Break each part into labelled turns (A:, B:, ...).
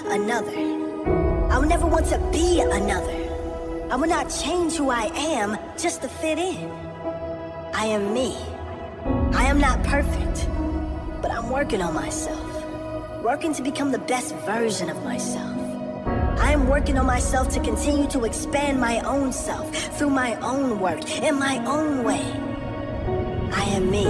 A: another. I would never want to be another. I would not change who I am just to fit in. I am me. I am not perfect, but I'm working on myself. Working to become the best version of myself. I am working on myself to continue to expand my own self through my own work, in my own way. I am me.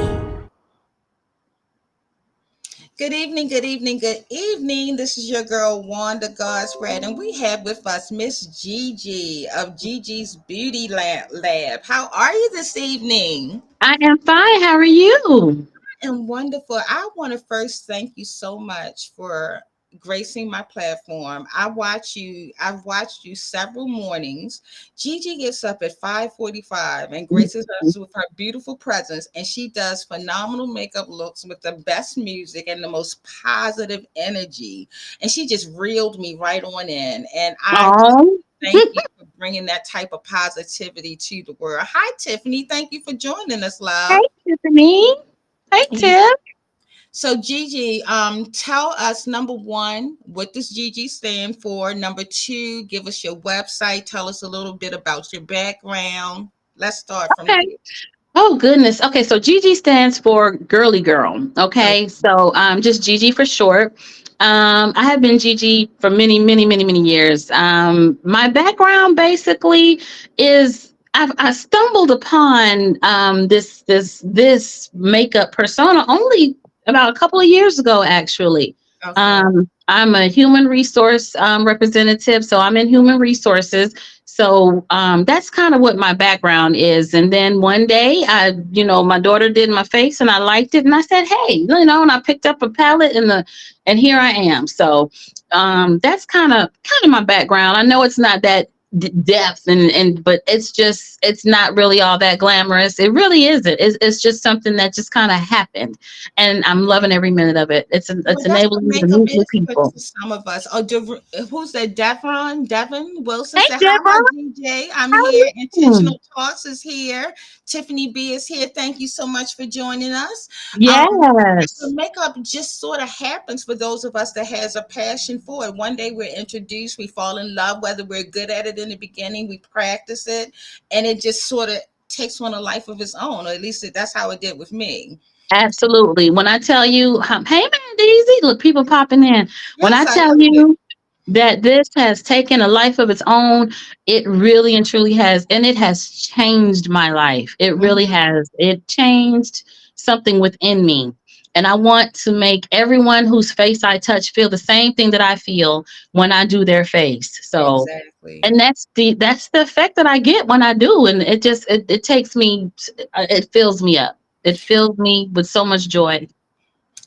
B: Good evening, good evening, good evening. This is your girl, Wanda GodsBratt, and we have with us Miss Gigi of Gigi's Beauty Lab. How are you this evening?
C: I am fine. How are you?
B: And wonderful. I want to first thank you so much for gracing my platform. I've watched you several mornings. Gigi gets up at 5:45 and graces us with her beautiful presence, and she does phenomenal makeup looks with the best music and the most positive energy, and she just reeled me right on in, and thank you for bringing that type of positivity to the world. Hi, Tiffany. Thank you for joining us, love.
C: Hey, Tiffany. Hey, Tiff.
B: So Gigi, tell us, number one, what does Gigi stand for? Number two, give us your website. Tell us a little bit about your background. Let's start from here.
C: Oh, goodness. Okay, so Gigi stands for girly girl. Okay, so just Gigi for short. I have been Gigi for many, many, many, many years. My background basically is I stumbled upon this makeup persona only about a couple of years ago, actually. Okay. I'm a human resource representative, so I'm in human resources. So that's kind of what my background is. And then one day, my daughter did my face, and I liked it, and I said, "Hey, and I picked up a palette, and here I am." So that's kind of my background. I know it's not that depth but it's not really all that glamorous. It really isn't. It's just something that just kind of happened, and I'm loving every minute of it. It's enabling me to meet new people.
B: Some of us. Who's that? Devin Wilson.
C: Hey, Devin.
B: Hi, DJ. I'm here. Intentional Talks is here. Tiffany B is here. Thank you so much for joining us.
C: Yes.
B: So makeup just sort of happens for those of us that has a passion for it. One day we're introduced, we fall in love, whether we're good at it in the beginning, we practice it, and it just sort of takes on a life of its own, or at least that's how it did with me.
C: Absolutely. When I tell you, hey man, Daisy, look, people popping in. When I tell you that this has taken a life of its own, it really and truly has, and it has changed my life. It really has. It changed something within me. And I want to make everyone whose face I touch feel the same thing that I feel when I do their face. So, exactly. And that's the effect that I get when I do. And it just, it takes me, it fills me up. It fills me with so much joy.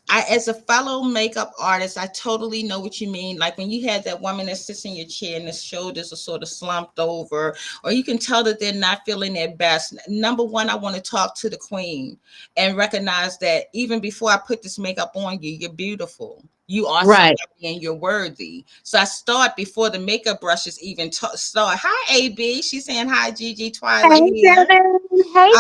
B: As a fellow makeup artist, I totally know what you mean. Like when you had that woman that sits in your chair and the shoulders are sort of slumped over, or you can tell that they're not feeling their best. Number one, I want to talk to the queen and recognize that even before I put this makeup on you, you're beautiful. You are right, and you're worthy. So I start before the makeup brushes even start. Hi, AB. She's saying hi, Gigi. Twyla.
C: Hey,
B: here.
C: Hey,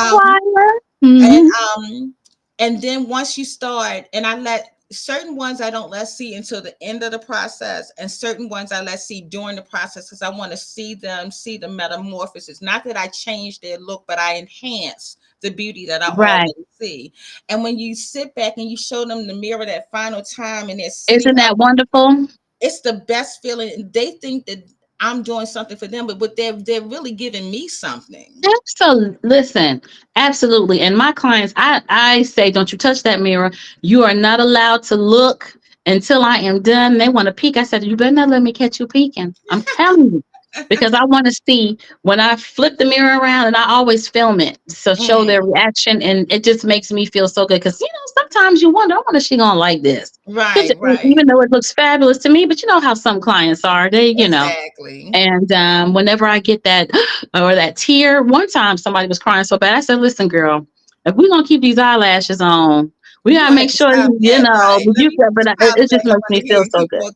C: Twyla.
B: And then once you start, and I let certain ones I don't let see until the end of the process, and certain ones I let see during the process because I want to see the metamorphosis. Not that I change their look, but I enhance the beauty that I already see. And when you sit back and you show them the mirror that final time, and
C: isn't that wonderful?
B: It's the best feeling. They think that I'm doing something for them, but they're really giving me something.
C: Absolutely. Listen, absolutely. And my clients, I say, don't you touch that mirror. You are not allowed to look until I am done. They want to peek. I said, you better not let me catch you peeking. I'm telling you. Because I want to see when I flip the mirror around, and I always film it. So show their reaction, and it just makes me feel so good. Because, sometimes you wonder, I wonder if she's going to like this.
B: Right.
C: Even though it looks fabulous to me, but you know how some clients are. They,
B: Exactly.
C: And whenever I get that or that tear, one time somebody was crying so bad. I said, listen, girl, if we're going to keep these eyelashes on, we gotta make sure, but it just makes me feel so good.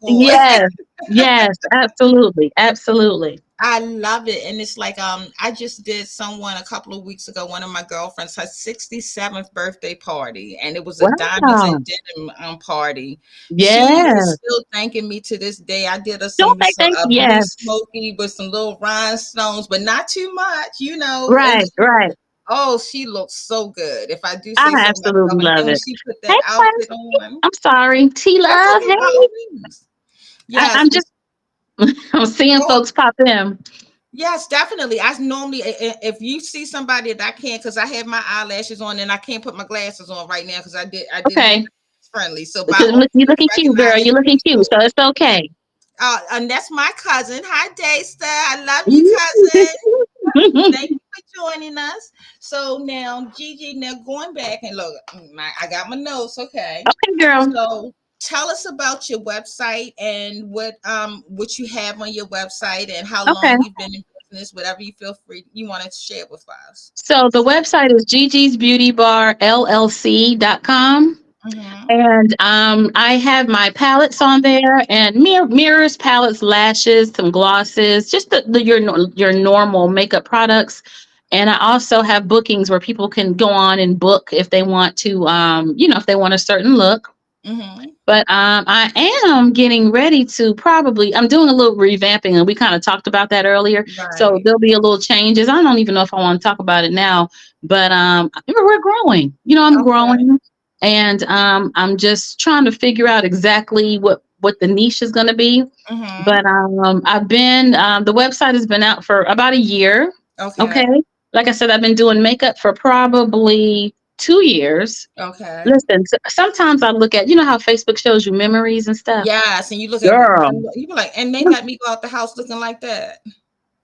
C: Yes, absolutely.
B: I love it. And it's like I just did someone a couple of weeks ago, one of my girlfriends, her 67th birthday party, and it was a diamonds
C: Wow.
B: and denim party. She is
C: Yes.
B: still thanking me to this day. I did her
C: Don't they think?
B: a blue
C: Yes.
B: smoky with some little rhinestones, but not too much, you know. And
C: Right. Right.
B: oh, she looks so good, if I do
C: I
B: say so myself.
C: absolutely
B: And then
C: love
B: when
C: it.
B: she put
C: Hey,
B: that outfit
C: Quincy.
B: on,
C: I'm sorry. T
B: that's
C: Love.
B: okay, by
C: Hey.
B: all means. Yes,
C: I'm just I'm seeing
B: go.
C: folks pop in.
B: Yes, definitely. I normally, if you see somebody that I can't, because I have my eyelashes on and I can't put my glasses on right now because I did make
C: Okay.
B: it friendly. So by
C: Because
B: all
C: you're
B: means,
C: looking cute, girl.
B: recognize
C: You're
B: your
C: looking cute, so
B: people.
C: it's okay.
B: And that's my cousin. Hi, Daystar. I love you, cousin. Thank you for joining us. So now, Gigi, now going back and look, I got my notes. Okay.
C: Okay, girl.
B: So tell us about your website and what you have on your website and how
C: Okay.
B: long you've been in business, whatever you feel free you want to share with us.
C: So the website is gigisbeautybarllc.com.
B: Mm-hmm.
C: And I have my palettes on there and mirrors, palettes, lashes, some glosses, just your normal makeup products. And I also have bookings where people can go on and book if they want to, if they want a certain look.
B: Mm-hmm.
C: But I am getting ready to I'm doing a little revamping, and we kind of talked about that earlier. So
B: Right.
C: there'll be a little changes. I don't even know if I want to talk about it now, but we're growing. I'm
B: Okay.
C: growing, and I'm just trying to figure out exactly what the niche is going to be.
B: Mm-hmm.
C: But I've been the website has been out for about a year.
B: Okay.
C: Okay, like I said, I've been doing makeup for probably 2 years.
B: Okay.
C: Listen, sometimes I look at, how Facebook shows you memories and stuff.
B: Yes, and you look at
C: Girl,
B: you be like, and they let me go out the house looking like that.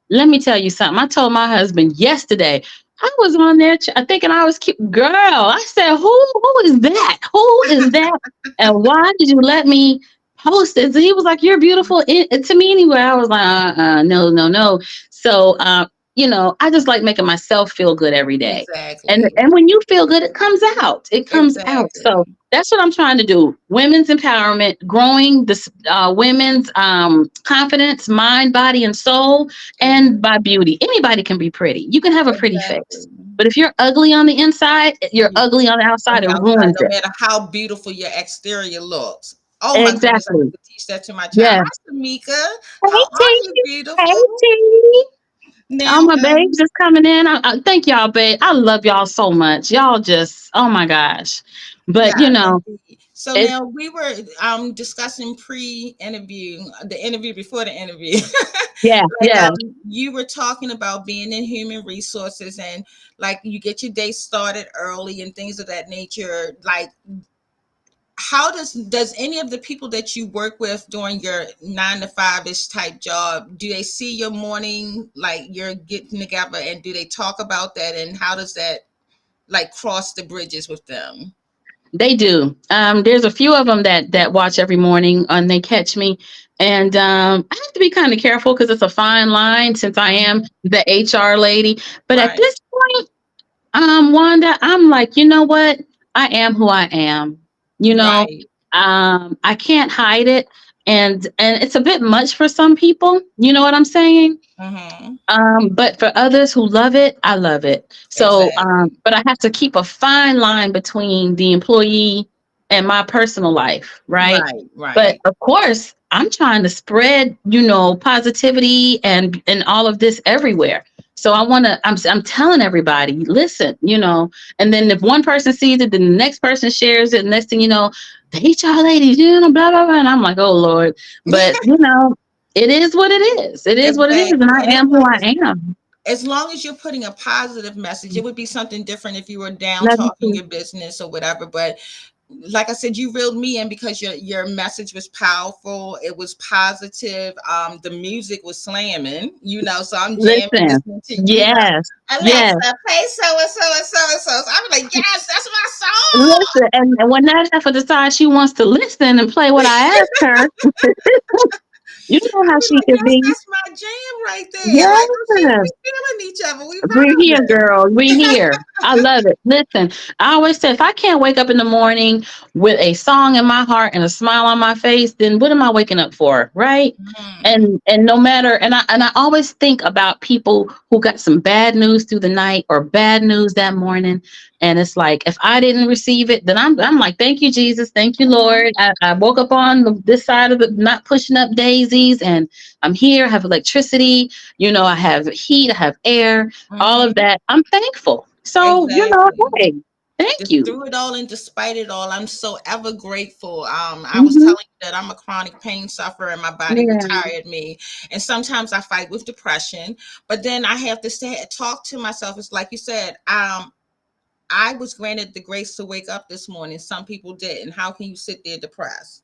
C: let me tell you something. I told my husband yesterday, I was on there thinking I was cute. Girl, I said, who is that? Who is that? And why did you let me post it? So he was like, you're beautiful to me anyway. I was like, no, no, no. So, I just like making myself feel good every day. And
B: Exactly.
C: when you feel good, it comes out. It comes out. So
B: Exactly.
C: that's what I'm trying to do. Women's empowerment, growing this women's confidence, mind, body, and soul, and by beauty. Anybody can be pretty. You can have a pretty face.
B: Exactly.
C: But if you're ugly on the inside, you're
B: You,
C: ugly on the
B: on
C: outside.
B: the
C: It
B: outside,
C: ruins
B: no
C: it.
B: matter how beautiful your exterior looks. Oh my goodness, I need
C: Exactly.
B: to teach that to my child.
C: Yes.
B: Hi, Tamika.
C: Hey,
B: How are you,
C: T. Hey,
B: beautiful?
C: T. All
B: Now,
C: my babes just coming in. Thank y'all, babe. I love y'all so much. Y'all just, oh my gosh. But
B: yeah, indeed. So
C: it,
B: now we were discussing pre-interview, the interview before the interview.
C: yeah,
B: Like
C: yeah.
B: you were talking about being in human resources and like you get your day started early and things of that nature. Like how does any of the people that you work with during your 9 to 5-ish type job, do they see your morning like you're getting together and do they talk about that and how does that like cross the bridges with them?
C: They do. There's a few of them that watch every morning and they catch me. And I have to be kind of careful because it's a fine line since I am the HR lady. But at
B: Right.
C: this point, Wanda, I'm like, you know what? I am who I am. You know,
B: Right.
C: I can't hide it. And it's a bit much for some people. You know what I'm saying?
B: Mm-hmm.
C: But for others who love it, I love it. So,
B: Exactly.
C: but I have to keep a fine line between the employee and my personal life, right?
B: Right.
C: But
B: Right.
C: of course, I'm trying to spread, positivity and all of this everywhere. So I'm telling everybody, listen, and then if one person sees it, then the next person shares it. Next thing you know, the HR ladies, blah, blah, blah. And I'm like, oh Lord. But it is what it is. It is what it is. And
B: Exactly.
C: I
B: And
C: am who I am.
B: as long as you're putting a positive message, it would be something different if you were down
C: Love you
B: talking
C: too.
B: your business or whatever. But like I said, you reeled me in because your message was powerful. It was positive. The music was slamming, so I'm jamming,
C: Listen.
B: listening to,
C: Yes. Yes.
B: Alexa, play so and so and so and so. So I'm like, yes, that's my song.
C: Listen. And when that heifer decides she wants to listen and play what I ask her, You know
B: I
C: how
B: was
C: she
B: like,
C: could
B: yes,
C: be.
B: that's my jam right there. Like, oh, see,
C: Yes.
B: we feeling each other. We
C: We're here,
B: vibing.
C: girl. We here. I love it. Listen, I always say if I can't wake up in the morning with a song in my heart and a smile on my face, then what am I waking up for? Right.
B: Mm,
C: And no matter, and I always think about people who got some bad news through the night or bad news that morning. And it's like, if I didn't receive it, then I'm like, thank you, Jesus. Thank you,
B: mhm,
C: Lord. I woke up on this side of the, not pushing up daisies, and I'm here. I have electricity. I have heat. I have air, all of
B: mhm.
C: that. I'm thankful. So,
B: Exactly.
C: hey, thank
B: Just
C: you.
B: through it all and despite it all, I'm so ever grateful. I was
C: Hmm.
B: telling you that I'm a chronic pain sufferer and my body
C: Yeah,
B: retired me. And sometimes I fight with depression, but then I have to talk to myself. It's like you said, I was granted the grace to wake up this morning. Some people didn't. How can you sit there depressed?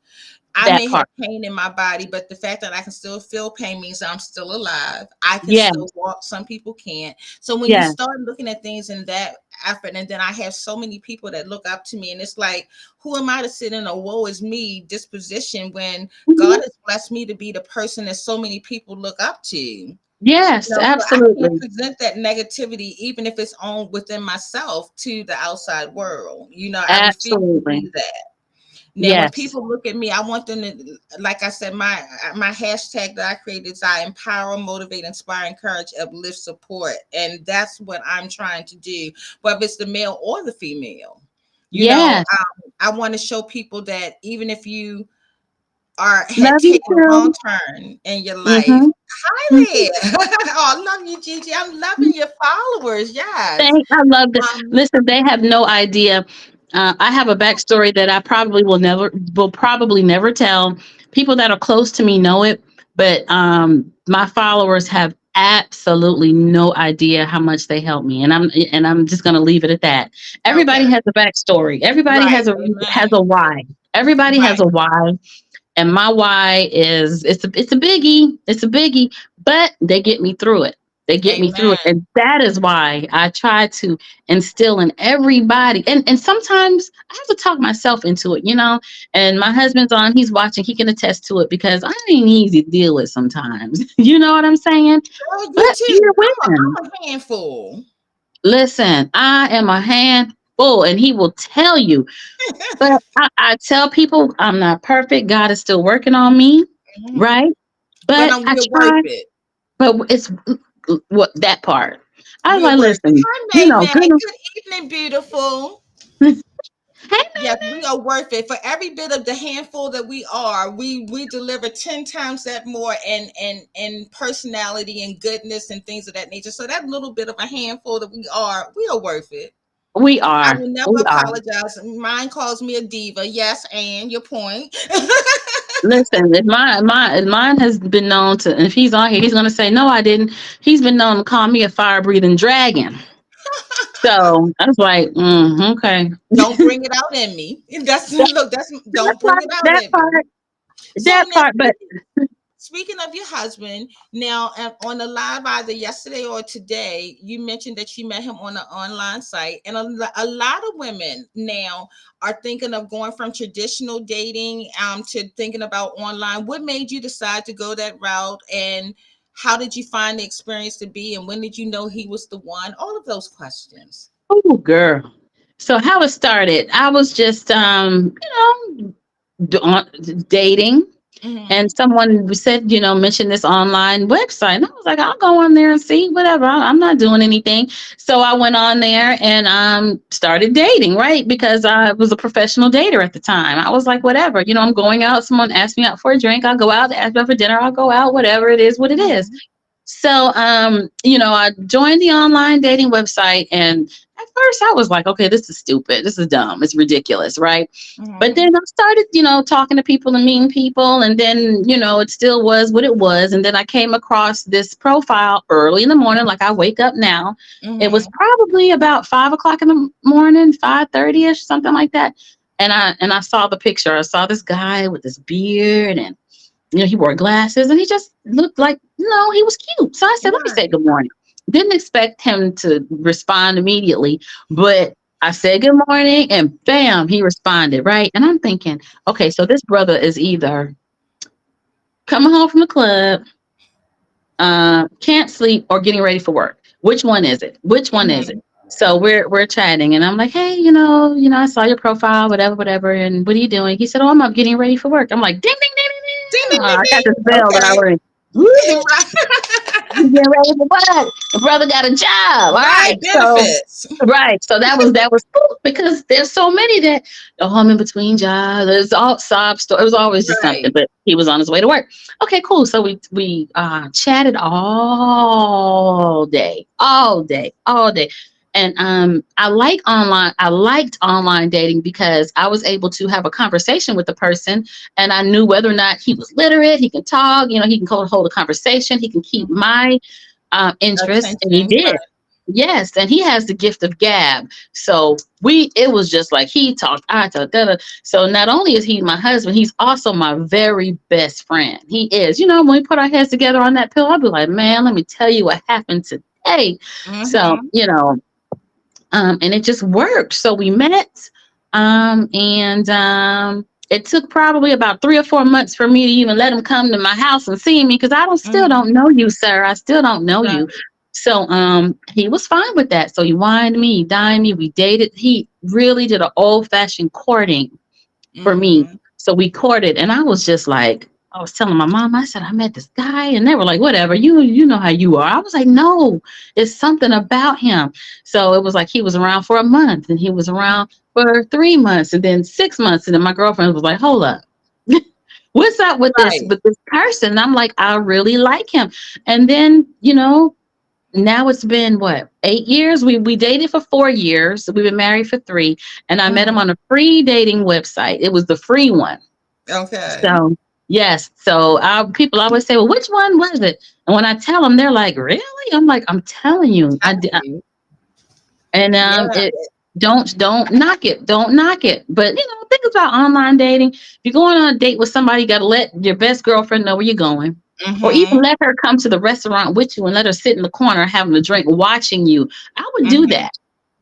B: I
C: that
B: may have
C: part.
B: pain in my body, but the fact that I can still feel pain means that I'm still alive. I can
C: Yeah,
B: still walk. Some people can't. So when you
C: yeah.
B: start looking at things in that effort, and then I have so many people that look up to me, and it's like, who am I to sit in a woe is me disposition when God
C: Hmm.
B: has blessed me to be the person that so many people look up to?
C: Yes,
B: So I can't
C: absolutely.
B: present that negativity, even if it's on within myself, to the outside world. I refuse to
C: Absolutely.
B: do that. Now, when
C: Yes.
B: people look at me, I want them to, like I said, my hashtag that I created is I empower, motivate, inspire, encourage, uplift, support, and that's what I'm trying to do. Whether it's the male or the female,
C: Yes.
B: I want to show people that even if you had
C: Love you
B: taken a wrong
C: too.
B: turn in your life,
C: Hmm.
B: hi there. Oh, I love you, Gigi. I'm loving your followers. Yes.
C: I love that.
B: Um.
C: Listen, they have no idea. I have a backstory that I probably will probably never tell. People that are close to me know it, but my followers have absolutely no idea how much they help me, and I'm just gonna leave it at that.
B: Okay.
C: Everybody has a backstory. Everybody
B: Right.
C: has a
B: Amen.
C: why. Everybody has
B: Right.
C: a why, and my why is it's a biggie. It's a biggie, but they get me through it. They get me through it.
B: Amen.
C: And that is why I try to instill in everybody. And sometimes I have to talk myself into it. And my husband's on, he's watching, he can attest to it because I ain't easy to deal with sometimes. You know what I'm saying?
B: Girl, you
C: But
B: too.
C: you're winning.
B: I'm a handful.
C: Listen, I am a handful, and he will tell you. But I tell people I'm not perfect. God is still working on me,
B: Mhm.
C: right?
B: But
C: But I
B: we're worth
C: try.
B: it.
C: But it's what that part. I was
B: We're
C: like,
B: worth it.
C: listen,
B: Hi, May May.
C: good.
B: Good evening, beautiful.
C: Hey,
B: Yes, we are worth it. For every bit of the handful that we are, we deliver 10 times that more in personality and goodness and things of that nature. So that little bit of a handful that we are worth it.
C: we
B: I
C: are.
B: will never
C: We are.
B: apologize. Mine calls me a diva. Yes, and your point.
C: Listen, if mine has been known to, and if he's on here, he's gonna say, no, I didn't. He's been known to call me a fire breathing dragon. So I was like, okay.
B: Don't bring it out in me. That's
C: That,
B: look. That's
C: that
B: don't bring
C: part,
B: it out
C: that
B: in me.
C: part,
B: So
C: that
B: now,
C: part. But
B: speaking of your husband, now on the live either yesterday or today, you mentioned that you met him on an online site, and a lot of women now are thinking of going from traditional dating to thinking about online. What made you decide to go that route, and how did you find the experience to be, and when did you know he was the one? All of those questions.
C: oh, girl. So how it started, I was just dating. And
B: Mm-hmm.
C: someone said, mention this online website. And I was like, I'll go on there and see, whatever. I'm not doing anything. So I went on there and started dating, right? Because I was a professional dater at the time. I was like, whatever, I'm going out. Someone asked me out for a drink. I'll go out. They ask me out for dinner. I'll go out, whatever it is, what it is.
B: Mm-hmm.
C: So, I joined the online dating website, and at first I was like, okay, this is stupid. This is dumb. It's ridiculous, right? But
B: Mm-hmm.
C: then I started, talking to people and meeting people, and then, it still was what it was. And then I came across this profile early in the morning, like I wake up now. It was
B: Mm-hmm.
C: probably about 5 o'clock in the morning, 5:30 ish, something like that. And I saw the picture. I saw this guy with this beard, and he wore glasses, and he just looked like, he was cute. So I said, let me say
B: Right.
C: good morning. Didn't expect him to respond immediately, but I said good morning, and bam, he responded, right? And I'm thinking, okay, so this brother is either coming home from the club, can't sleep, or getting ready for work. Which one is it? Which one is it? So we're chatting, and I'm like, hey, I saw your profile, whatever, and what are you doing? He said, oh, I'm up getting ready for work. I'm like, ding, ding, ding,
B: Ding,
C: ding,
B: ding,
C: ding.
B: ding,
C: I got
B: ding.
C: this bell that I
B: Okay.
C: already.
B: Right.
C: You getting ready for what? The brother got a job. All
B: Right.
C: right. So
B: Benefits.
C: right. So that was cool because there's so many that I'm in between jobs. There's all sob story. It was always just something,
B: Right.
C: but he was on his way to work. Okay, cool. So we chatted all day. And I liked online dating because I was able to have a conversation with the person, and I knew whether or not he was literate, he can talk, he can hold a conversation, he can keep my interest, and he
B: Attention.
C: did. Yes, and he has the gift of gab. So it was just like he talked, I talked, da, da. So not only is he my husband, he's also my very best friend. He is. When we put our heads together on that pill, I'll be like, man, let me tell you what happened today. So, and it just worked. So we met, and it took probably about 3 or 4 months for me to even let him come to my house and see me because still don't know you, sir. I still don't know you. So he was fine with that. So he wined me, he dined me, we dated. He really did an old-fashioned courting for me. So we courted, and I was just like, I was telling my mom, I said, I met this guy, and they were like, whatever, you know how you are. I was like, no, it's something about him. So it was like he was around for a month, and he was around for 3 months, and then 6 months, and then my girlfriend was like, hold up. What's up with this person? And I'm like, I really like him. And then, now it's been 8 years. We dated for 4 years. We've been married for 3, and I met him on a free dating website. It was the free one.
B: Okay.
C: So yes. So people always say, well, which one was it? And when I tell them, they're like, really? I'm like, I'm telling you, I did. And don't knock it. Don't knock it. But think about online dating. If you're going on a date with somebody, you got to let your best girlfriend know where you're going. Or even let her come to the restaurant with you and let her sit in the corner having a drink, watching you. I would do that.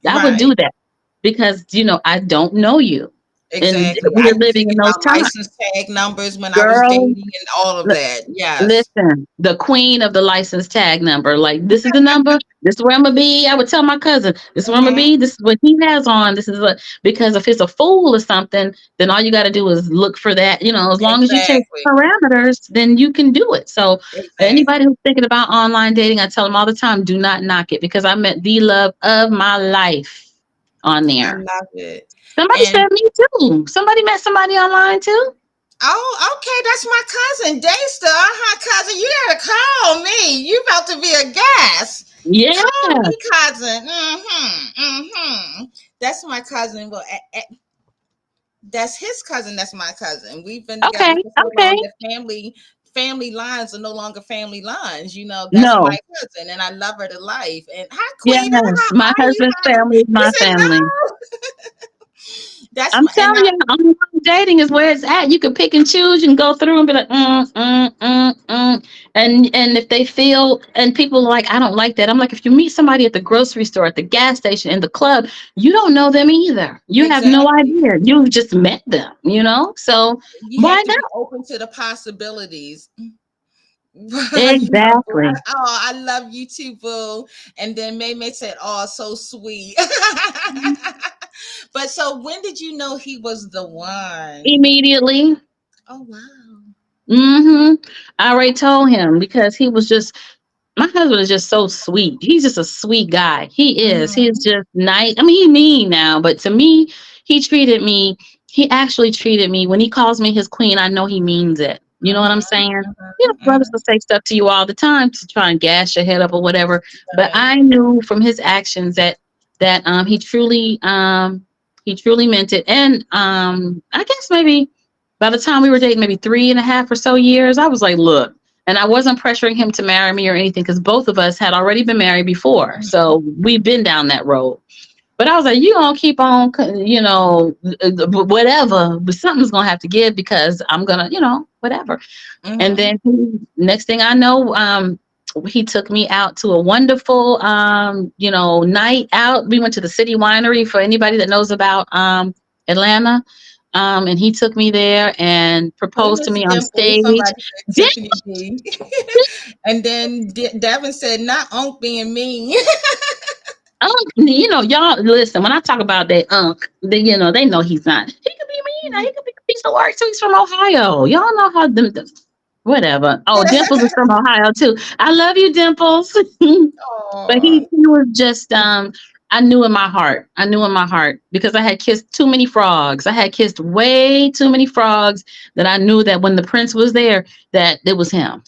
C: I would do that because, I don't know you.
B: Exactly.
C: And we're living in those times.
B: License tag numbers when I was dating and all of that. Yes.
C: Listen, the queen of the license tag number. Like, this is the number. This is where I'm gonna be. I would tell my cousin, this is where I'm gonna be. This is what he has on. This is what, because if it's a fool or something, then all you got to do is look for that. As long as you take parameters, then you can do it. So anybody who's thinking about online dating, I tell them all the time, do not knock it, because I met the love of my life on there.
B: I love it.
C: Somebody said me too. Somebody met somebody online too.
B: Oh, okay. That's my cousin, Daystar. Cousin. You gotta call me. You about to be a guest.
C: Yeah.
B: Call me, cousin. That's my cousin. Well, that's his cousin. That's my cousin. We've been together for so long that family lines are no longer family lines. That's my cousin, and I love her to life. And hi, Queen.
C: Yes, my husband's family is my family.
B: No.
C: I'm telling you, online dating is where it's at. You can pick and choose. You can go through and be like, and if they feel, and people are like, I don't like that. I'm like, if you meet somebody at the grocery store, at the gas station, in the club, you don't know them either. You have no idea. You just met them. So
B: you have to be open to the possibilities.
C: Exactly.
B: Oh, I love you too, boo. And then May said, oh, so sweet. But so when did you know he was the one?
C: Immediately.
B: Oh, wow.
C: I already told him, because he was just, my husband is just so sweet. He's just a sweet guy. He is. He's just nice. I mean, he's mean now, but to me, he actually treated me, when he calls me his queen, I know he means it. You know what I'm saying? Brothers will say stuff to you all the time to try and gas your head up or whatever. But I knew from his actions that he truly meant it. And I guess maybe by the time we were dating, maybe 3.5 or so years, I was like, look, and I wasn't pressuring him to marry me or anything, because both of us had already been married before. So we've been down that road. But I was like, you gonna keep on, whatever, but something's gonna have to give, because I'm gonna, whatever. And then next thing I know, he took me out to a wonderful, night out. We went to the City Winery, for anybody that knows about Atlanta. And he took me there and
B: Hey,
C: proposed to
B: Miss
C: me on
B: Dimple.
C: stage.
B: Somebody said Tiffany D. And then Devin said, not Unc being mean.
C: You know, y'all listen. When I talk about that they, you know, they know he's not. He could be mean. He could be a piece of work. So he's from Ohio. Y'all know how whatever. Oh, Dimples is from Ohio too. I love you, Dimples. But
B: Aw.
C: he was just I knew in my heart. I knew in my heart because I had kissed too many frogs. I had kissed way too many frogs that I knew that when the prince was there, that it was him.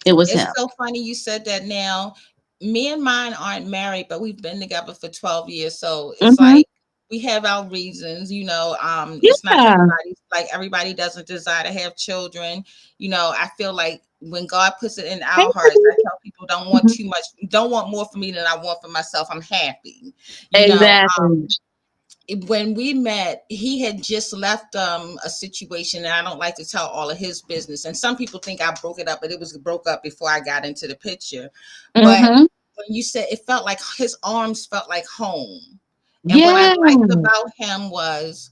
C: It was
B: It's
C: him.
B: so funny you said that now. Me and mine aren't married, but we've been together for 12 years. So it's
C: Hmm.
B: like we have our reasons, you know. It's not
C: Yeah.
B: everybody, like everybody doesn't desire to have children. You know, I feel like when God puts it in
C: Hey,
B: our hearts, I
C: Tiffany.
B: tell people don't want
C: Mhm.
B: too much, don't want more for me than I want for myself. I'm happy. You know,
C: Exactly.
B: when we met, he had just left a situation, and I don't like to tell all of his business. And some people think I broke it up, but it was broke up before I got into the picture. But
C: Hmm.
B: when you said it felt like his arms felt like home. And what I
C: Yeah.
B: liked about him was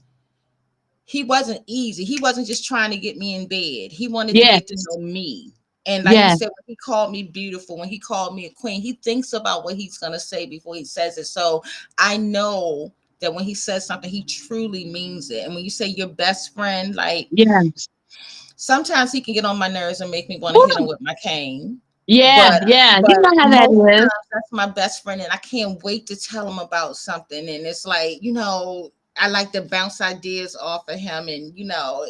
B: he wasn't easy. He wasn't just trying to get me in bed. He wanted to get to
C: Yes.
B: know me. And like you
C: Yeah.
B: said, when he called me beautiful, when he called me a queen, he thinks about what he's going to say before he says it. So I know that when he says something, he truly means it. And when you say your best friend, like
C: Yes.
B: sometimes he can get on my nerves and make me want to hit him
C: Woo.
B: with my cane.
C: Yeah.
B: But
C: Yeah. You
B: but
C: know how that
B: most
C: is.
B: times that's my best friend, and I can't wait to tell him about something. And it's like, you know, I like to bounce ideas off of him, and you know,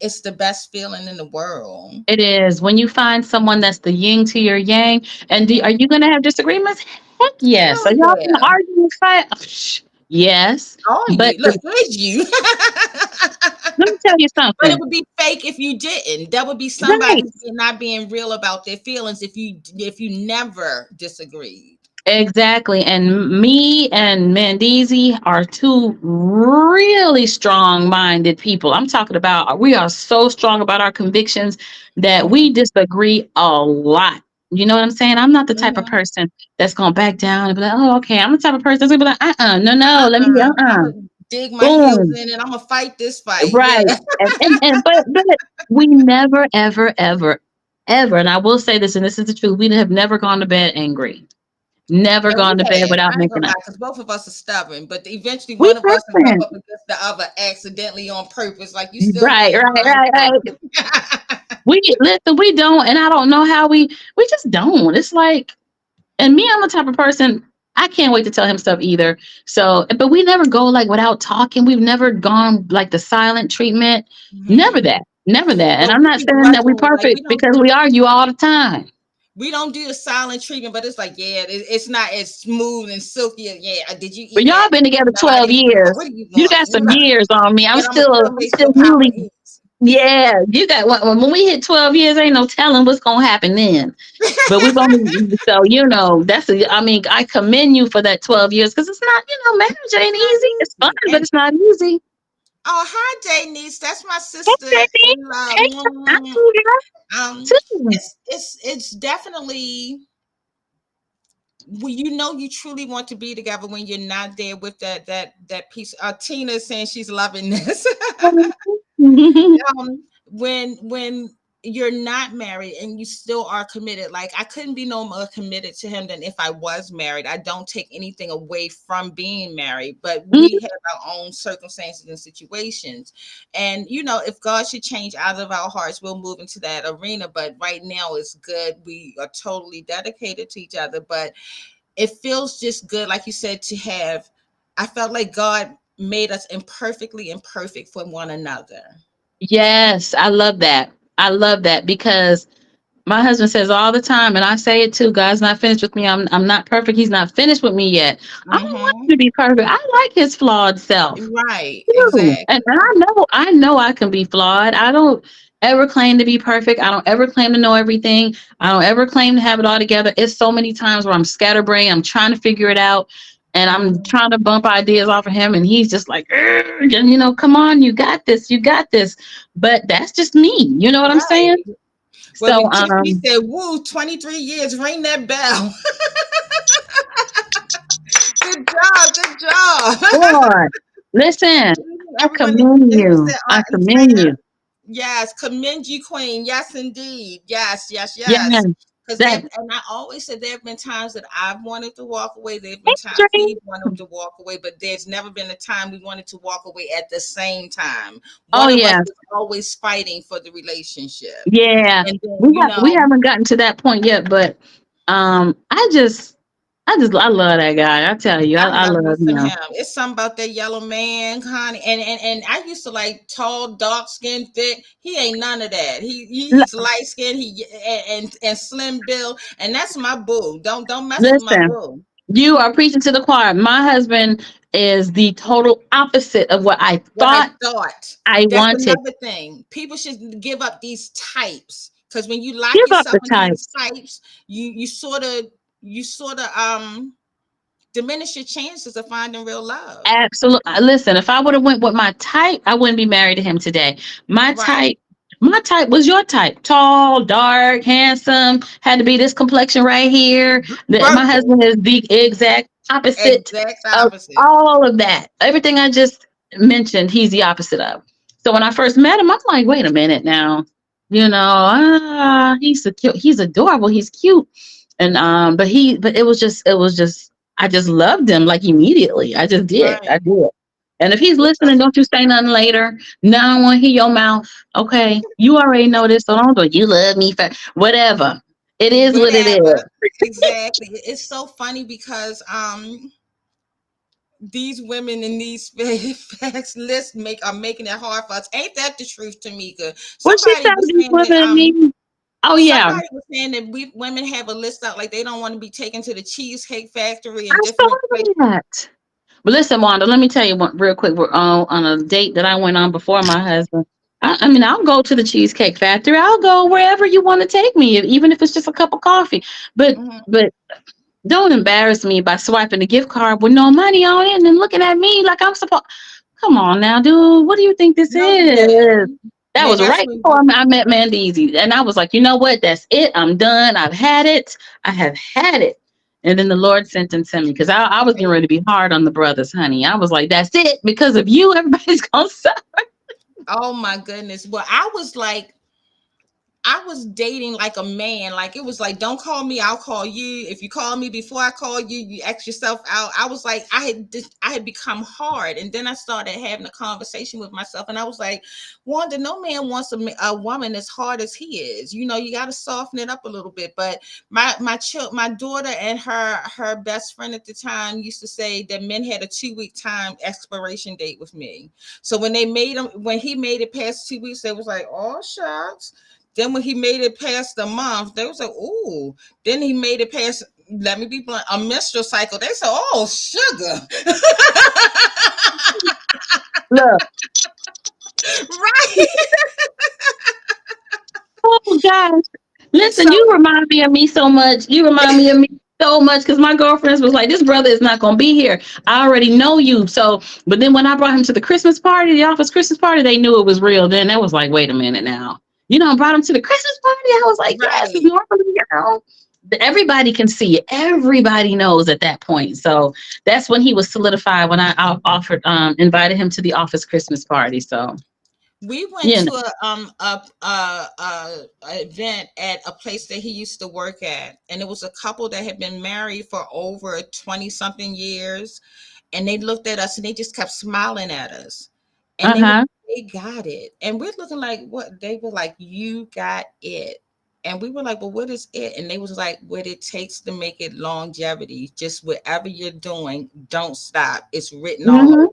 B: it's the best feeling in the world.
C: It is when you find someone that's the yin to your yang. And
B: Mhm.
C: are you going to have disagreements? Heck yes.
B: Hell
C: Are y'all going to
B: yeah.
C: argue and fight? Psh, yes.
B: Are
C: But
B: you? Look, there's you.
C: let me tell you
B: But it
C: something.
B: would be fake if you didn't. That would be somebody
C: Right.
B: not being real about their feelings if you never disagreed.
C: Exactly. And me and Mandeezy are two really strong minded people. I'm talking about we are so strong about our convictions that we
B: Mhm.
C: disagree a lot. You know what I'm saying? I'm not the type of
B: Mhm.
C: person that's gonna back down and be like, oh, okay. I'm the type of person that's gonna be like, no, no, let me
B: I'm gonna dig my heels
C: boom.
B: in and I'm gonna fight this fight.
C: Right.
B: Yeah.
C: And but we never, ever, ever, ever, and I will say this, and this is the truth, we have never gone to bed angry. Never
B: No, we
C: gone to bed
B: have.
C: without
B: I ain't
C: making
B: gonna lie,
C: up.
B: because both of us are stubborn, but eventually
C: We
B: one of us will rub
C: haven't.
B: up against the other accidentally on purpose. Like you still
C: Right,
B: being
C: right, right, right.
B: mindful.
C: We listen, we don't, and I don't know how we just don't. It's like, and me, I'm the type of person I can't wait to tell him stuff either. So, but we never go like without talking. We've never gone like the silent treatment. Never
B: Mhm.
C: that. Never that. And
B: Well,
C: I'm
B: we
C: not saying that we're
B: begrudgingly, like
C: perfect because we argue all the time.
B: we don't do the silent treatment, but it's like, yeah, it's not as smooth and silky. Yeah, did you
C: But
B: eat
C: y'all
B: that?
C: been together
B: No, I
C: 12
B: didn't eat. What
C: years.
B: do you
C: You
B: want?
C: got
B: You
C: some
B: know,
C: years on me.
B: but I'm gonna still
C: I'm
B: make
C: still
B: sure Papa
C: newly.
B: eats.
C: Yeah, you got when we hit 12 years, ain't no telling what's gonna happen then. But we're gonna so that's I mean, I commend you for that 12 years because it's not, marriage
B: It's
C: ain't
B: not
C: easy. It's fun,
B: easy.
C: but
B: And
C: it's not easy.
B: oh, hi, Day niece. That's my
C: Hey,
B: sister
C: baby.
B: in love.
C: Hey, I
B: Mm.
C: see that too.
B: It's definitely, well, you know, you truly want to be together when you're not there with that piece. Tina is saying she's loving this. When you're not married and you still are committed, like I couldn't be no more committed to him than if I was married. I don't take anything away from being married, but we have our own circumstances and situations. And you know, if God should change out of our hearts, we'll move into that arena. But right now it's good. We are totally dedicated to each other, but it feels just good, like you said, to have. I felt like God made us imperfectly imperfect for one another.
C: Yes, I love that. I love that because my husband says all the time, and I say it too. God's not finished with me. I'm not perfect. He's not finished with me yet. I don't want him
B: Mm-hmm.
C: to be perfect. I like his flawed self.
B: Right,
C: Too. And
B: exactly.
C: I know I can be flawed. I don't ever claim to be perfect. I don't ever claim to know everything. I don't ever claim to have it all together. It's so many times where I'm scatterbrained. I'm trying to figure it out. And I'm
B: Mhm.
C: trying to bump ideas off of him. And he's just like, "Urgh," and, come on, you got this. You got this. But that's just me. You know what I'm saying?
B: Right. Well,
C: So,
B: Tiffany said, "Woo, 23 years, ring that bell." Good job, good job.
C: boy. Listen, I
B: Everyone,
C: commend
B: they would
C: you.
B: say,
C: I
B: and
C: commend you.
B: yes, commend you, Queen. Yes, indeed. Yes, yes,
C: Yeah,
B: yes. Because
C: that
B: and I always said there have been times that I've wanted to walk away. There have been times
C: dream.
B: he wanted to walk away, but there's never been a time we wanted to walk away at the same time.
C: Oh
B: One of us
C: yeah,
B: is always fighting for the relationship.
C: yeah.
B: And then,
C: We haven't gotten to that point yet, but I love that guy. I tell you,
B: I
C: I
B: love me
C: love
B: some
C: him.
B: him. It's something about that yellow man, honey. And I used to like tall, dark skin, thick. He ain't none of that. He's light skinned. And slim build, and that's my boo. Don't mess with my
C: Listen,
B: boo.
C: you are preaching to the choir. My husband is the total opposite of what I
B: What I
C: thought
B: thought.
C: I
B: That's
C: wanted.
B: another thing. People should give up these types, because when you lock
C: Give up
B: yourself
C: the
B: into these
C: types.
B: types, you sort of diminish your chances of finding real love.
C: Absolutely. Listen, if I would have went with my type, I wouldn't be married to him today. My
B: Right.
C: type, my type was your type. Tall, dark, handsome, had to be this complexion right here. My
B: Purple.
C: husband is the exact opposite
B: Exact
C: of
B: opposite.
C: all of that. Everything I just mentioned, he's the opposite of. So when I first met him, I'm like, wait a minute now. He's so cute. He's adorable. He's cute. And but it was just I just loved him like immediately. I just did. I
B: Right.
C: did. And if he's listening, don't you say nothing later. No, I don't want to hear your mouth. Okay. You already know this, so don't do it. You love me for whatever. It is what it
B: Whatever.
C: is.
B: Exactly. It's so funny because these women in these facts lists are making it hard for us. Ain't that the truth, Tamika?
C: What she
B: Somebody
C: said
B: was
C: these
B: saying that
C: women mean. Oh yeah.
B: somebody was saying that we women have a list out, like they don't want to be taken to the Cheesecake Factory
C: I
B: and
C: saw
B: different places.
C: that. But listen, Wanda, let me tell you one real quick. We're on a date that I went on before my husband. I mean, I'll go to the Cheesecake Factory. I'll go wherever you want to take me, even if it's just a cup of coffee. But
B: Mhm.
C: but don't embarrass me by swiping the gift card with no money on it and then looking at me like I'm supposed. Come on now, dude. What do you think this
B: No, you
C: is?
B: didn't.
C: That
B: Maybe
C: was
B: that's
C: right
B: when
C: before I met Mandeezy. And I was like, you know what? That's it. I'm done. I've had it. I have had it. And then the Lord sent him to me because I was getting ready to be hard on the brothers, honey. I was like, that's it. Because of you, everybody's going to suffer.
B: oh my goodness. Well, I was dating like a man. Like it was like, don't call me, I'll call you. If you call me before I call you, you X yourself out. I was like, I had become hard, and then I started having a conversation with myself, and I was like, Wanda, no man wants a woman as hard as he is. You got to soften it up a little bit. But my daughter and her best friend at the time used to say that men had a 2-week time expiration date with me. So when he made it past 2 weeks, they was like, oh shucks. Then when he made it past the month, they was like, "Ooh." Then he made it past. Let me be blunt. A menstrual cycle. They said, "Oh, sugar."
C: Look,
B: Right.
C: oh gosh. Listen,
B: So
C: you remind me of me so much. You remind me of me so much because my girlfriends was like, this brother is not going to be here. I already know you. So, but then when I brought him to the Christmas party, the office Christmas party, they knew it was real. Then that was like, wait a minute now. I brought him to the Christmas party. I was like, yes, it's
B: right.
C: normally. Everybody can see it. Everybody knows at that point. So that's when he was solidified when I offered, invited him to the office Christmas party. So,
B: We went
C: you
B: to
C: know,
B: a event at a place that he used to work at, and it was a couple that had been married for over 20 something years, and they looked at us and they just kept smiling at us, and
C: uh-huh.
B: they got it, and we're looking like, what? They were like, you got it. And we were like, well, what is it? And they was like, what it takes to make it longevity. Just whatever you're doing, don't stop. It's written all
C: Mm-hmm.
B: over.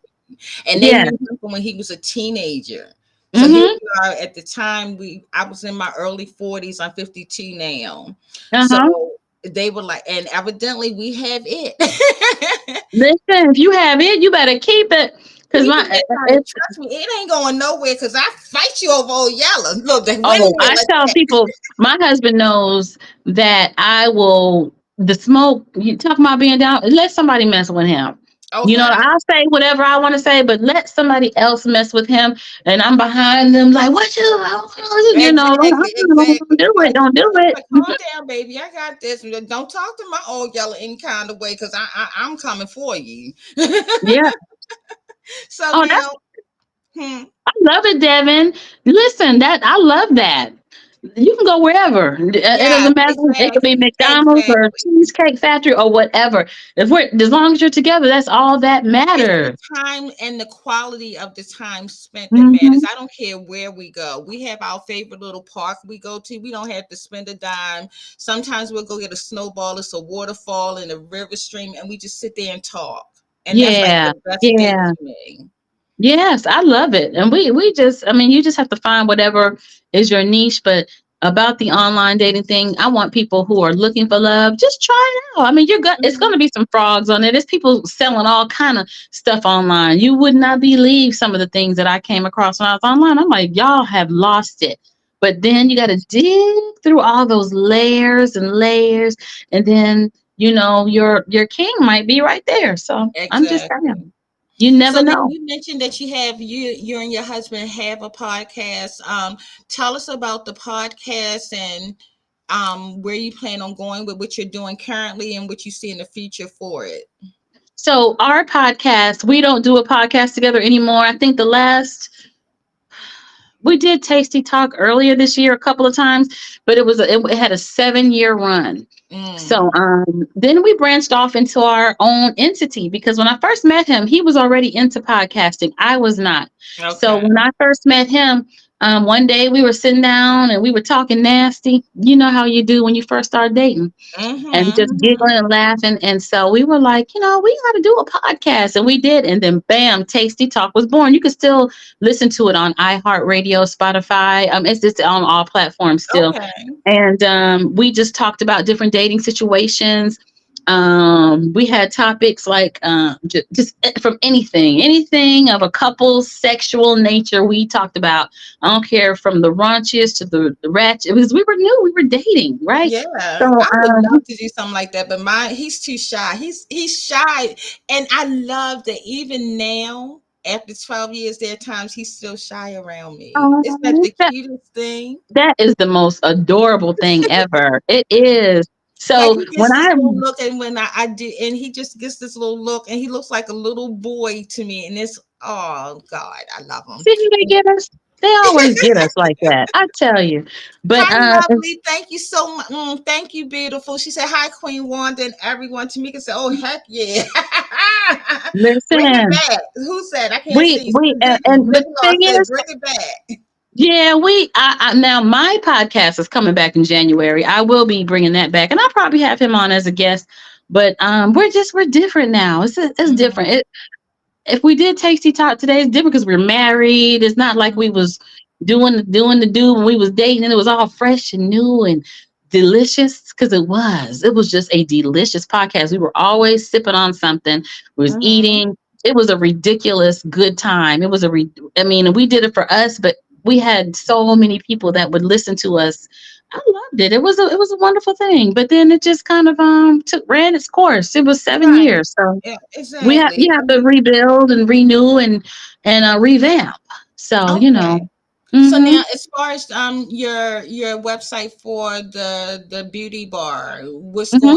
B: And they
C: Yeah.
B: knew him from when he was a teenager. So here
C: Mm-hmm.
B: we are at the time I was in my early 40s. I'm 52 now.
C: Uh-huh.
B: So they were like, and evidently we have it.
C: Listen, if you have it, you better keep it. Cause
B: Keep
C: my
B: it, honey.
C: it's
B: Trust me, it ain't going nowhere because I fight you over old yellow. Look, the
C: oh, I
B: windmill
C: tell
B: attack.
C: people my husband knows that I will the smoke, you talk about being down, let somebody mess with him.
B: Okay.
C: I'll say whatever I want to say, but let somebody else mess with him and I'm behind them like what
B: Exactly,
C: don't
B: exactly.
C: do it, don't do
B: I'm
C: it.
B: like, calm down, baby. I got this. Don't talk to my old yellow any kind of way because I'm coming for you.
C: Yeah.
B: So
C: Oh,
B: now, hmm,
C: I love it, Devin. Listen, that I love that. You can go wherever. It
B: yes,
C: doesn't matter. It could be
B: exactly,
C: McDonald's or
B: exactly.
C: Cheesecake Factory or whatever. If we're as long as you're together, that's all that
B: It's the
C: matters.
B: time and the quality of the time spent that matters.
C: Hmm.
B: I don't care where we go. We have our favorite little park we go to. We don't have to spend a dime. Sometimes we'll go get a snowball, it's a waterfall in a river stream, and we just sit there and talk. And that's like
C: Yeah,
B: the best date
C: yeah.
B: to me.
C: Yes, I love it. And we just, I mean, you just have to find whatever is your niche. But about the online dating thing, I want people who are looking for love, just try it out. I mean, it's going
B: Mhm.
C: to be some frogs on it. There's people selling all kind of stuff online. You would not believe some of the things that I came across when I was online. I'm like, y'all have lost it. But then you got to dig through all those layers and layers, and then your king might be right there. So I'm just saying,
B: Exactly.
C: you never
B: So then
C: know.
B: you mentioned that you and your husband have a podcast. Tell us about the podcast and where you plan on going with what you're doing currently and what you see in the future for it.
C: So our podcast, we don't do a podcast together anymore. I think the last we did Tasty Talk earlier this year a couple of times, but it had a 7-year run. So
B: Mm,
C: then we branched off into our own entity because when I first met him, he was already into podcasting. I was not. So
B: okay.
C: when I first met him, one day we were sitting down and we were talking nasty. You know how you do when you first start dating and just
B: Mm-hmm.
C: giggling and laughing. And so we were like, we got to do a podcast. And we did. And then bam, Tasty Talk was born. You can still listen to it on iHeartRadio, Spotify. It's just on all platforms still.
B: Okay.
C: And we just talked about different dating situations. We had topics like just from anything of a couple's sexual nature. We talked about. I don't care from the raunchiest to the ratchet. Because we were new, we were dating, right?
B: Yeah,
C: So
B: I would love to do something like that, but he's too shy. He's shy, and I love that even now, after 12 years, there are times he's still shy around me. Isn't that
C: um,
B: the cutest thing?
C: that is the most adorable thing ever. It is.
B: Like
C: So
B: he
C: when
B: gets this
C: I
B: little look, and when I do, and he just gets this little look, and he looks like a little boy to me, and it's oh God, I love him.
C: see how they get us, they always get us like that. I tell you. But
B: Hi, lovely. Thank you so much. Thank you, beautiful. She said, hi, Queen Wanda, and everyone. Tamika said, oh, heck yeah. Bring it
C: listen,
B: back. Who said? I can't
C: we
B: see.
C: we
B: Susie
C: and the
B: Whitlaw
C: thing
B: said,
C: is,
B: bring it back.
C: yeah, I now my podcast is coming back in January. I will be bringing that back, and I'll probably have him on as a guest. But we're different now. It's different.
B: Mhm,
C: If we did Tasty Talk today, it's different because we're married. It's not like we
B: mhm,
C: was doing the do when we was dating, and it was all fresh and new and delicious because it was just a delicious podcast. We were always sipping on something. We was
B: mhm.
C: eating. It was a ridiculous good time. It was I mean, and we did it for us, but we had so many people that would listen to us. I loved it. It was a wonderful thing. But then it just kind of ran its course. It was seven
B: Right.
C: years. So
B: Yeah,
C: we have
B: exactly.
C: you
B: I
C: have to
B: mean,
C: rebuild and renew and revamp. So
B: okay. So
C: hmm
B: now, as far as your website for the beauty bar,
C: hmm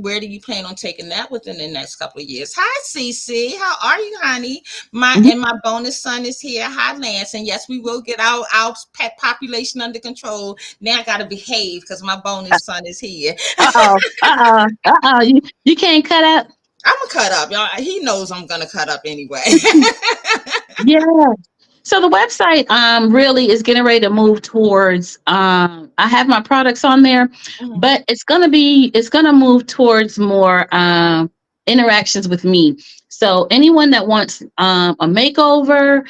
B: where do you plan on taking that within the next couple of years? Hi, Cece, how are you, honey? My bonus son is here. Hi, Lance, and yes, we will get our pet population under control. Now I got to behave because my bonus son is here.
C: you can't cut out.
B: I'm gonna cut up, y'all. He knows I'm gonna cut up anyway.
C: Yeah. So the website really is getting ready to move towards I have my products on there,
B: Mhm,
C: but it's gonna move towards more interactions with me. So anyone that wants a makeover,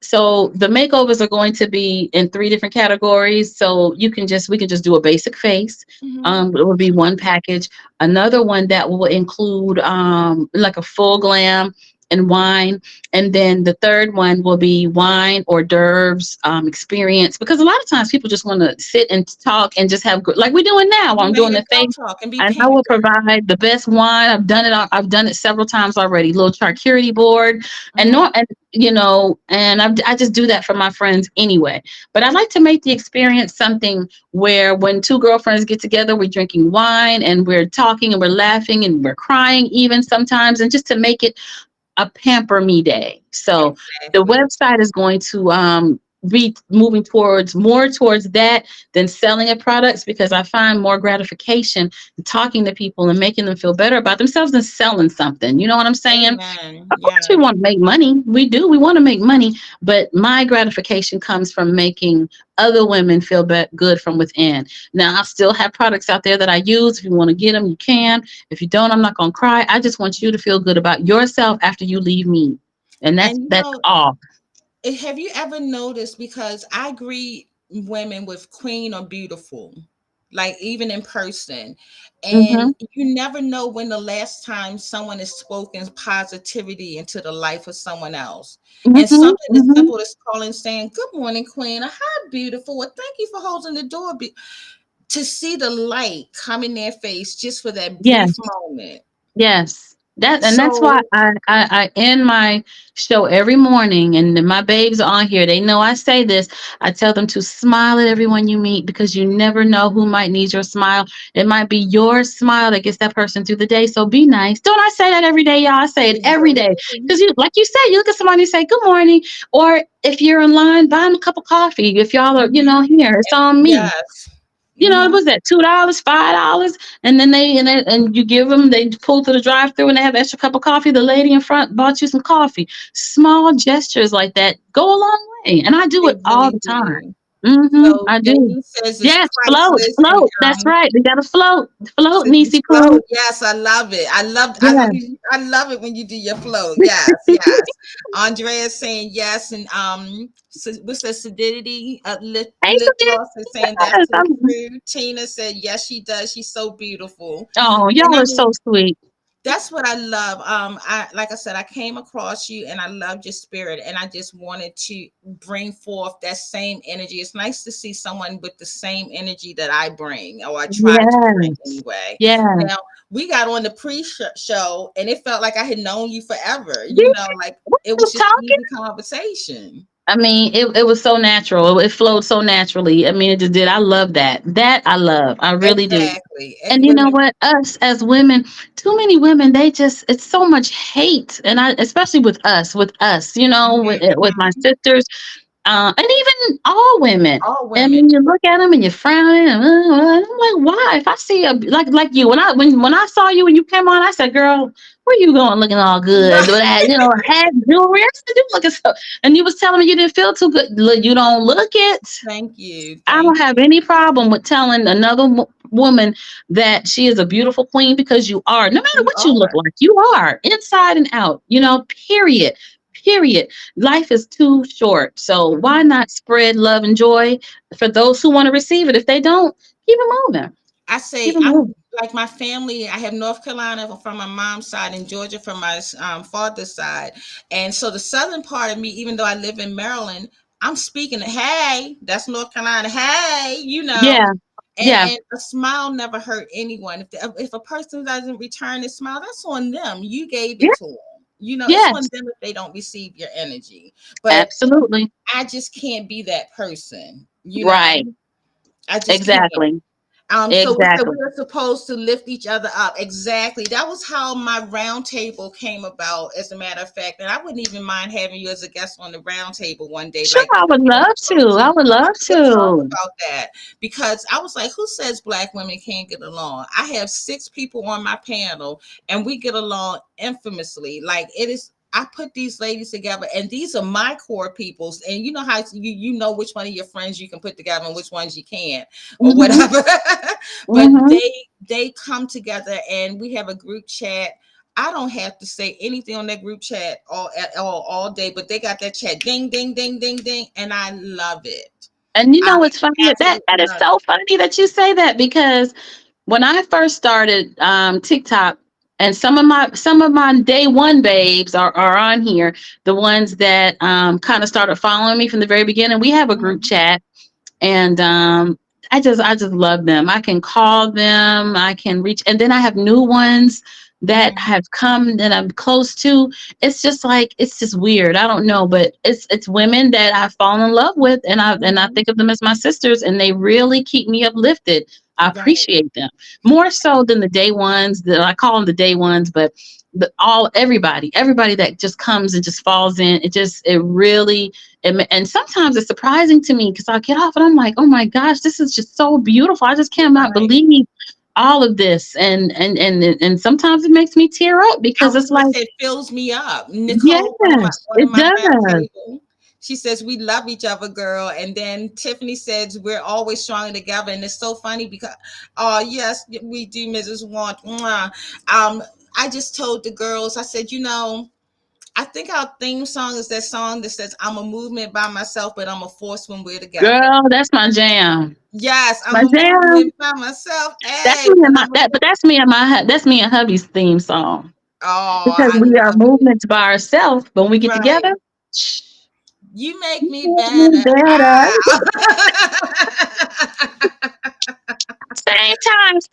C: so the makeovers are going to be in 3 different categories. So we can just do a basic face.
B: mhm,
C: It would be one package. Another one that will include like a full glam and wine, and then the third one will be wine hors d'oeuvres experience, because a lot of times people just want to sit and talk and just have good, like we're doing now while I'm
B: there
C: doing
B: you
C: the
B: go,
C: face.
B: talk and be
C: And I will
B: pampered.
C: provide the best wine. I've done it several times already. Little charcuterie board, and
B: Mhm,
C: no, and I just do that for my friends anyway. But I like to make the experience something where when two girlfriends get together, we're drinking wine and we're talking and we're laughing and we're crying even sometimes, and just to make it a pamper me day. So the
B: Exactly.
C: website is going to be moving more towards that than selling a products, because I find more gratification in talking to people and making them feel better about themselves than selling something. You know what I'm saying?
B: Amen.
C: Of course, we
B: Yes.
C: want to make money. We do. We want to make money, but my gratification comes from making other women feel good from within. Now, I still have products out there that I use. If you want to get them, you can. If you don't, I'm not going to cry. I just want you to feel good about yourself after you leave me, and that's
B: And
C: that's all.
B: have you ever noticed, because I greet women with queen or beautiful, like even in person,
C: Mm-hmm.
B: and you never know when the last time someone has spoken positivity into the life of someone else. And
C: Mm-hmm.
B: something as
C: Mm-hmm.
B: simple as calling, saying, "Good morning, queen," or "Hi, beautiful," or "Thank you for holding the door." To see the light come in their face just for that brief
C: Yes.
B: moment.
C: Yes. That's why
B: So
C: I end my show every morning, and then my babes are on here. They know I say this. I tell them to smile at everyone you meet, because you never know who might need your smile. It might be your smile that gets that person through the day. So be nice. Don't I say that every day, y'all? I say it every day. Because you, like you said, you look at somebody and say good morning, or if you're in line, buy them a cup of coffee. If y'all are, here, it's on me.
B: yes.
C: It was that $2, $5, and then and you give them. They pull to the drive-through and they have an extra cup of coffee. The lady in front bought you some coffee. Small gestures like that go a long way, and I do
B: They
C: it all
B: really
C: the time.
B: do. So
C: I do.
B: Jamie says it's
C: Yes, float,
B: priceless. And
C: float. That's right. We gotta float, float,
B: so you
C: Niecy
B: float.
C: Pooh.
B: Yes, I love it.
C: Yeah.
B: I love it when you do your float. Yes, yes. Andrea saying yes, and what's the sedidity?
C: Hey,
B: Lip
C: Sophia.
B: gloss is saying that's
C: Yes,
B: so true. Tina said yes, she does. She's so beautiful.
C: oh,
B: And
C: y'all
B: I
C: are so
B: mean,
C: sweet.
B: that's what I love. I like I said, I came across you and I loved your spirit, and I just wanted to bring forth that same energy. It's nice to see someone with the same energy that I bring, or I try to bring
C: Yes.
B: anyway.
C: Yeah.
B: Now we got on the pre-show, and it felt like I had known you forever.
C: Yeah.
B: Like
C: We
B: it was
C: was
B: just
C: talking.
B: easy conversation.
C: I mean, it was so natural. It flowed so naturally. I mean, it just did. I love that. That I love. I really do.
B: Exactly.
C: And you know what? Us as women, too many women, it's so much hate. And especially with us, with my
B: Mhm.
C: sisters, and even all women.
B: All
C: And
B: women.
C: when you look at them and you're frowning, and, I'm like, why? If I see like you, when I saw you when you came on, I said, girl, where you going looking all good? With that, hat jewelry. I said, you looking so. And you was telling me you didn't feel too good. Look, you don't look it.
B: Thank you.
C: I
B: Thank
C: don't have any problem with telling another woman that she is a beautiful queen, because you are. No matter
B: you. You
C: what you look
B: are.
C: like, you are inside and out. Period. Period. Life is too short, so why not spread love and joy for those who want to receive it? If they don't, keep it moving.
B: I
C: Keep
B: say
C: it
B: I'm
C: moving.
B: like my family. I have North Carolina from my mom's side and Georgia from my father's side, and so the southern part of me, even though I live in Maryland, I'm speaking. Hey, that's North Carolina. Hey,
C: Yeah. Yeah.
B: and a smile never hurt anyone. If a person doesn't return a smile, that's on them. You gave it
C: Yeah.
B: to them. It's on
C: Yes.
B: them if they don't receive your energy. But
C: Absolutely.
B: I just can't be that person.
C: Right.
B: I just can't.
C: Exactly.
B: So we said
C: Exactly.
B: we were supposed to lift each other up. Exactly. That was how my round table came about, as a matter of fact. And I wouldn't even mind having you as a guest on the round table one day.
C: Sure,
B: Like,
C: I would love to. I would love
B: we'll talk
C: to.
B: about that, because I was like, who says black women can't get along? I have 6 people on my panel and we get along infamously. Like, it is. I put these ladies together, and these are my core peoples. And you know how you know which one of your friends you can put together and which ones you can't, or
C: Mm-hmm.
B: whatever. But
C: Mm-hmm.
B: they come together, and we have a group chat. I don't have to say anything on that group chat all day, but they got that chat ding ding ding ding ding, and I love it.
C: And
B: I
C: what's funny? That
B: absolutely
C: is
B: love
C: so
B: it.
C: funny that you say that, because when I first started TikTok, and some of my day one babes are on here, the ones that kind of started following me from the very beginning. We have a group
B: Mhm.
C: chat, and I just love them. I can call them, I can reach, and then I have new ones that
B: Mhm.
C: have come that I'm close to. It's just weird. I don't know, but it's women that I've fallen in love with, and I
B: Mhm.
C: think of them as my sisters, and they really keep me uplifted. I
B: Right.
C: appreciate them more so than the day ones. That I call them the day ones, but everybody that just comes and just falls in. And sometimes it's surprising to me because I get off and I'm like, oh my gosh, this is just so beautiful. I just cannot
B: Right.
C: believe all of this. And sometimes it makes me tear up
B: I
C: because
B: was
C: it's
B: gonna
C: like,
B: say it fills me up.
C: yes,
B: Nicole, one of
C: it
B: my round
C: does.
B: table, she says we love each other, girl. And then Tiffany says we're always stronger together. And it's so funny because, oh yes, we do, Mrs. Want. I just told the girls, I said, I think our theme song is that song that says, I'm a movement by myself, but I'm a force when we're together.
C: Girl, that's my jam.
B: Yes, I'm
C: My
B: a
C: jam.
B: movement by myself.
C: That's
B: Hey,
C: me
B: but
C: and my that, but that's me and hubby's theme song.
B: oh,
C: Because
B: I
C: we are
B: love it.
C: movements by ourselves, but when we get
B: Right.
C: together,
B: You make me
C: you
B: better.
C: better.
B: Ah.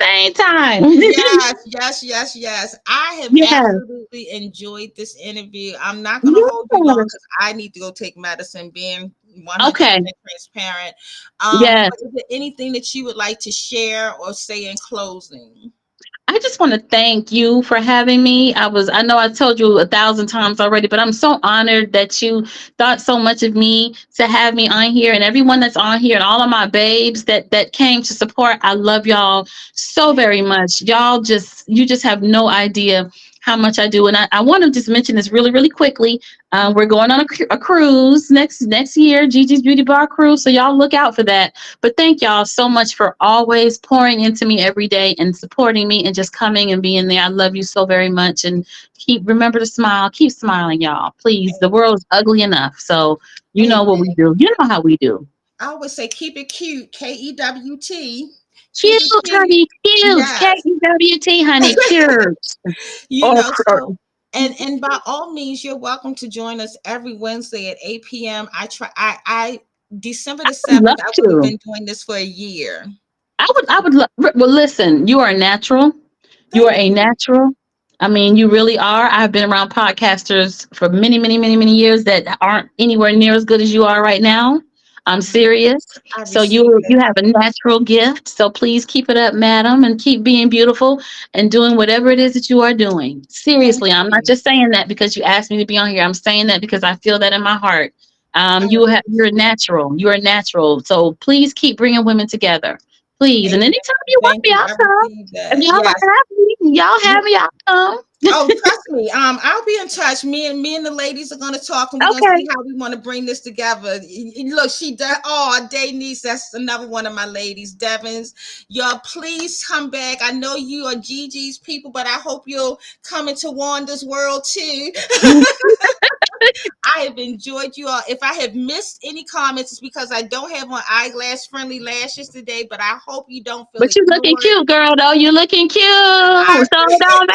C: Same time.
B: Yes, yes, yes, yes. I have
C: Yes,
B: absolutely enjoyed this interview. I'm not going to hold you long
C: yes.
B: because I need to go take medicine, being 100%
C: Okay.
B: transparent.
C: Yes.
B: But is there anything that you would like to share or say in closing?
C: I just want to thank you for having me. I know I told you 1,000 times already, but I'm so honored that you thought so much of me to have me on here, and everyone that's on here and all of my babes that came to support. I love y'all so
B: Thank
C: very much. You just have no idea how much I do. And I want to just mention this really, really quickly. We're going on a cruise next year, Gigi's Beauty Bar cruise. So y'all look out for that. But thank y'all so much for always pouring into me every day and supporting me and just coming and being there. I love you so very much. And remember to smile. Keep smiling, y'all. Please. The world's ugly enough. So you know what we
B: Amen.
C: do. You know how we do.
B: I always say keep it cute, KEWT. Keep
C: Cute,
B: it cute.
C: honey. Cute.
B: Yes.
C: KEWT, honey. Cute. Or,
B: So and by all means, you're welcome to join us every Wednesday at 8 p.m. I December the
C: I'd love
B: 7th, I would have
C: to.
B: been doing this for a year.
C: Well, listen, you are a natural. You are
B: Thank
C: a
B: you.
C: natural. I mean, you really are. I've been around podcasters for many, many, many, many years that aren't anywhere near as good as you are right now. I'm serious.
B: I
C: So
B: received
C: you
B: it.
C: have a natural gift. So please keep it up, madam, and keep being beautiful and doing whatever it is that you are doing.
B: Thank
C: Seriously, I'm not
B: you.
C: just saying that because you asked me to be on here. I'm saying that because I feel that in my heart.
B: I
C: You're a
B: appreciate it.
C: natural. You're a natural. So please keep bringing women together. Please. And
B: Amen.
C: anytime you want
B: Thank
C: me,
B: you.
C: I'll
B: I
C: come.
B: received
C: If
B: that.
C: y'all
B: Yes.
C: have me, I'll come.
B: Oh, trust me. I'll be in touch. Me and the ladies are gonna talk, and we're gonna
C: Okay.
B: see how we want to bring this together. Look, she does. Oh, Denise, that's another one of my ladies. Devins, y'all, please come back. I know you are Gigi's people, but I hope you'll come into Wanda's world too. I have enjoyed you all. If I have missed any comments, it's because I don't have my eyeglass friendly lashes today. But I hope you don't feel
C: But you looking
B: ignored.
C: cute, girl, though. You looking cute.
B: I,
C: So it don't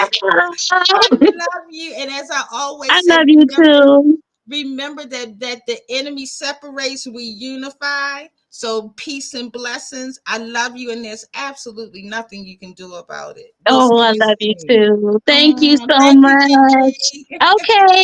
B: I
C: matter.
B: love you, and as I
C: I
B: always say,
C: love you too.
B: remember that the enemy separates, we unify. So peace and blessings. I love you, and there's absolutely nothing you can do about it. We'll
C: Oh,
B: see
C: I
B: you
C: love you
B: soon.
C: too. Thank you so
B: Thank you,
C: much.
B: Gigi.
C: Okay.